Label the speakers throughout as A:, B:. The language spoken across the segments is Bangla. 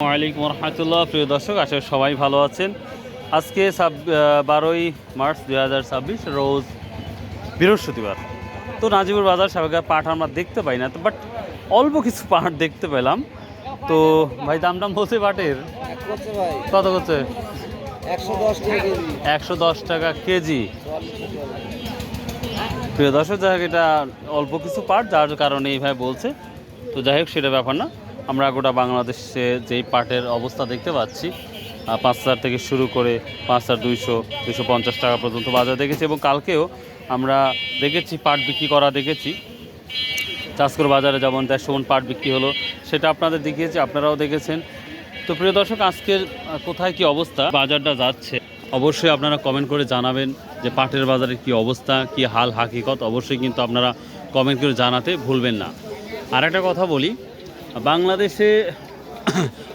A: ওয়ালাইকুম রহমতুল্লাহ। প্রিয় দর্শক, আশা করি সবাই ভালো আছেন। আজকে 12ই মার্চ 2026 রোজ বৃহস্পতিবার। তো নাজিবুর বাজার স্বাভাবিক পাট আমরা দেখতে পাই না, তো বাট অল্প কিছু পাট দেখতে পেলাম। তো ভাই দাম বলছে পাটের কত করছে? 110 টাকা কেজি। প্রিয় দর্শক, যাই হোক, এটা অল্প কিছু পাট, যার কারণে এইভাবে বলছে। তো যাই হোক, সেটা ব্যাপার না। আমরা গোটা বাংলাদেশে যেই পাটের অবস্থা দেখতে পাচ্ছি, 5,000 থেকে শুরু করে 5,200, 250 টাকা পর্যন্ত বাজার দেখেছি। এবং কালকেও আমরা দেখেছি পাট বিক্রি করা দেখেছি। চাষকর বাজারে যেমন 150 মণ পাট বিক্রি হলো, সেটা আপনাদের দেখিয়েছি, আপনারাও দেখেছেন। তো প্রিয় দর্শক, আজকের কোথায় কি অবস্থা বাজারটা যাচ্ছে অবশ্যই আপনারা কমেন্ট করে জানাবেন যে পাটের বাজারের কি অবস্থা, কি হাল হাকিকত, অবশ্যই কিন্তু আপনারা কমেন্ট করে জানাতে ভুলবেন না। আর একটা কথা বলি, বাংলাদেশে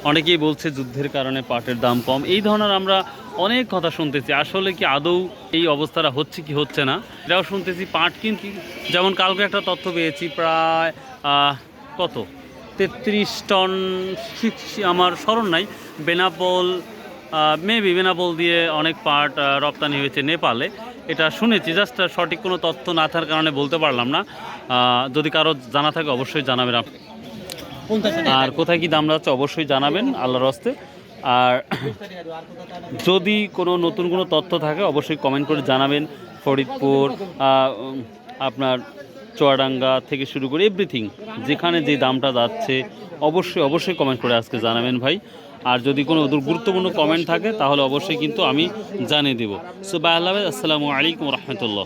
A: অনেকেই বলছে যুদ্ধের কারণে পাটের দাম কম, এই ধরনের আমরা অনেক কথা শুনতেছি। আসলে কি আদৌ এই অবস্থাটা হচ্ছে কি হচ্ছে না, এটাও শুনতেছি। পাট কিন্তু যেমন কালকে একটা তথ্য পেয়েছি, প্রায় কত 33 টন, আমার স্মরণ নাই, বেনাপোল বেনাপোল দিয়ে অনেক পাট রপ্তানি হয়েছে নেপালে, এটা শুনেছি। জাস্ট সঠিক কোনো তথ্য না থাকার কারণে বলতে পারলাম না। যদি কারো জানা থাকে অবশ্যই জানাবেন। আর কোথায় কি দাম যাচ্ছে অবশ্যই জানাবেন আল্লাহর হস্তে। আর যদি কোনো নতুন কোনো তথ্য থাকে অবশ্যই কমেন্ট করে জানাবেন। ফরিদপুর, আপনার চুয়াডাঙ্গা থেকে শুরু করে এভরিথিং, যেখানে যে দামটা যাচ্ছে অবশ্যই কমেন্ট করে আজকে জানাবেন ভাই। আর যদি কোনো গুরুত্বপূর্ণ কমেন্ট থাকে তাহলে অবশ্যই কিন্তু আমি জানিয়ে দেবো। সো বাই, আল্লাহ হাফেজ, আসসালামু আলাইকুম রহমতুল্লাহ।